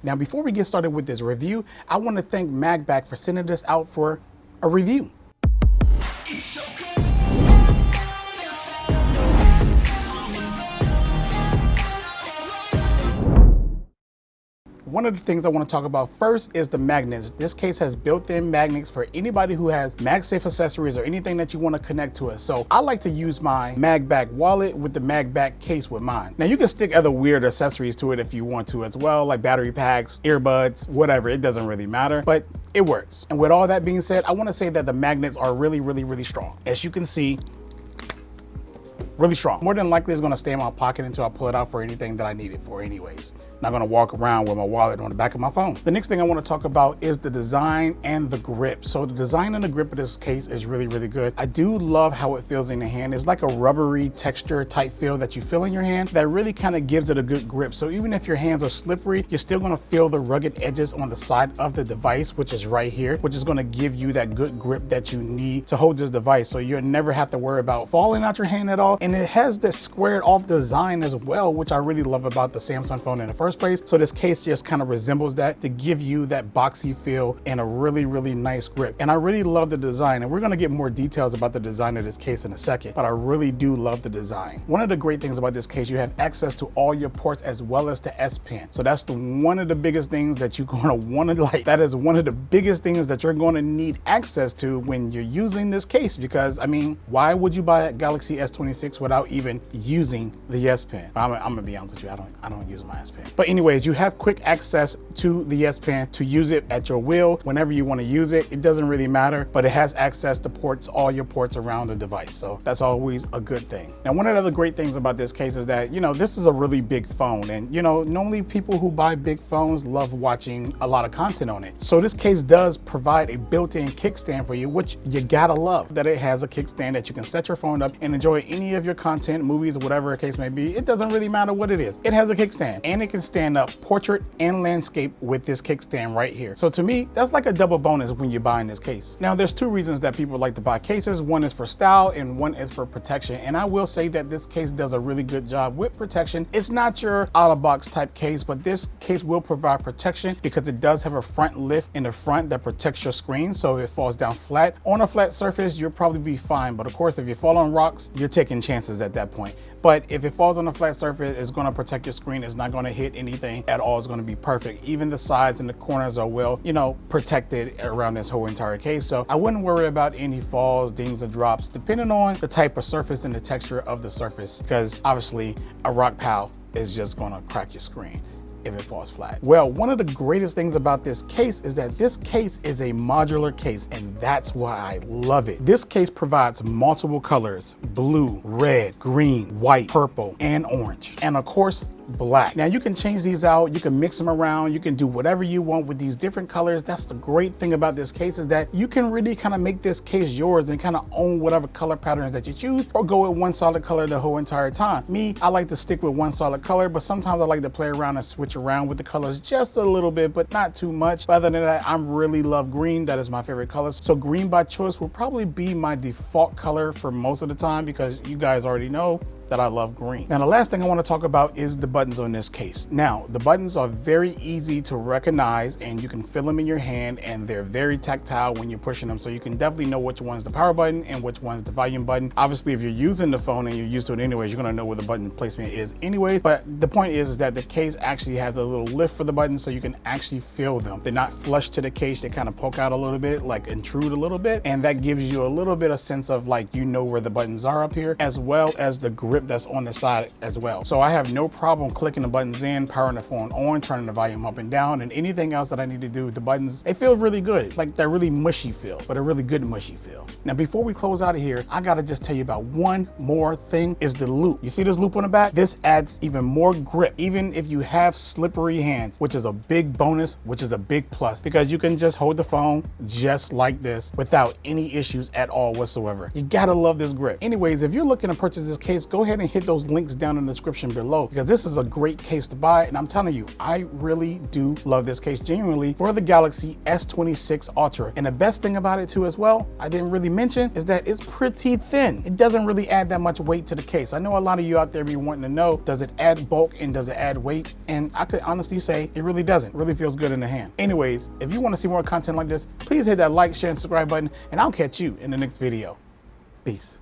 Now, before we get started with this review, I want to thank Magbak for sending this out for a review. One of the things I want to talk about first is the magnets. This case has built-in magnets for anybody who has MagSafe accessories or anything that you want to connect to it. So I like to use my Magbak wallet with the Magbak case with mine. Now you can stick other weird accessories to it if you want to as well, like battery packs, earbuds, whatever. It doesn't really matter, but it works. And with all that being said, I want to say that the magnets are really strong. As you can see, really strong. More than likely it's going to stay in my pocket until I pull it out for anything that I need it for anyways. Not going to walk around with my wallet on the back of my phone. The next thing I want to talk about is the design and the grip. So the design and the grip of this case is really good. I do love how it feels in the hand. It's like a rubbery texture type feel that you feel in your hand that really kind of gives it a good grip. So even if your hands are slippery, you're still going to feel the rugged edges on the side of the device, which is right here, which is going to give you that good grip that you need to hold this device. So you'll never have to worry about falling out your hand at all. And it has this squared off design as well, which I really love about the Samsung phone in the first place. So this case just kind of resembles that to give you that boxy feel and a really nice grip. And I really love the design, and we're going to get more details about the design of this case in a second, but I really do love the design. One of the great things about this case, you have access to all your ports as well as the S Pen. So that's one of the biggest things that you're going to want to like. That is one of the biggest things that you're going to need access to when you're using this case, because I mean, why would you buy a Galaxy S26 without even using the S Pen? I'm gonna be honest with you, I don't use my S Pen. But anyways, you have quick access to the S Pen to use it at your will whenever you want to use it. It doesn't really matter, but it has access to ports, all your ports around the device. So that's always a good thing. Now, one of the other great things about this case is that, you know, this is a really big phone, and you know, normally people who buy big phones love watching a lot of content on it. So this case does provide a built-in kickstand for you, which you gotta love that it has a kickstand that you can set your phone up and enjoy any of your content, movies, whatever the case may be. It doesn't really matter what it is. It has a kickstand, and it can stand up portrait and landscape with this kickstand right here. So to me, that's like a double bonus when you're buying this case. Now, there's two reasons that people like to buy cases. One is for style and one is for protection. And I will say that this case does a really good job with protection. It's not your out-of-box type case, but this case will provide protection because it does have a front lift in the front that protects your screen. So if it falls down flat on a flat surface, you'll probably be fine. But of course, if you fall on rocks, you're taking chances at that point. But if it falls on a flat surface, it's going to protect your screen. It's not going to hit anything at all. It's going to be perfect. Even the sides and the corners are well, you know, protected around this whole entire case. So I wouldn't worry about any falls, dings, or drops, depending on the type of surface and the texture of the surface, because obviously a rock pile is just going to crack your screen if it falls flat. Well, one of the greatest things about this case is that this case is a modular case, and that's why I love it. This case provides multiple colors: blue, red, green, white, purple, and orange. And of course, black. Now you can change these out, you can mix them around, you can do whatever you want with these different colors. That's the great thing about this case, is that you can really kind of make this case yours and kind of own whatever color patterns that you choose, or go with one solid color the whole entire time. Me, I like to stick with one solid color, but sometimes I like to play around and switch around with the colors just a little bit, but not too much. Other than that, I really love green. That is my favorite color. So green by choice will probably be my default color for most of the time, because you guys already know that I love green. Now, the last thing I want to talk about is the buttons on this case. Now, the buttons are very easy to recognize, and you can feel them in your hand, and they're very tactile when you're pushing them. So you can definitely know which one's the power button and which one's the volume button. Obviously, if you're using the phone and you're used to it anyways, you're going to know where the button placement is anyways. But the point is that the case actually has a little lift for the buttons, so you can actually feel them. They're not flush to the case. They kind of poke out a little bit, like intrude a little bit. And that gives you a little bit of sense of like, you know where the buttons are up here, as well as the grip that's on the side as well. So I have no problem clicking the buttons in, powering the phone on, turning the volume up and down, and anything else that I need to do with the buttons. They feel really good, like that really mushy feel, but a really good mushy feel. Now, before we close out of here, I gotta just tell you about one more thing, is the loop. You see this loop on the back? This adds even more grip, even if you have slippery hands, which is a big bonus, which is a big plus, because you can just hold the phone just like this without any issues at all whatsoever. You gotta love this grip. Anyways, if you're looking to purchase this case, go go ahead and hit those links down in the description below, because this is a great case to buy. And I'm telling you, I really do love this case genuinely for the Galaxy S26 Ultra. And the best thing about it too as well, I didn't really mention, is that it's pretty thin. It doesn't really add that much weight to the case. I know a lot of you out there be wanting to know, does it add bulk and does it add weight? And I could honestly say it really doesn't. It really feels good in the hand. Anyways, if you want to see more content like this, please hit that like, share, and subscribe button, and I'll catch you in the next video. Peace.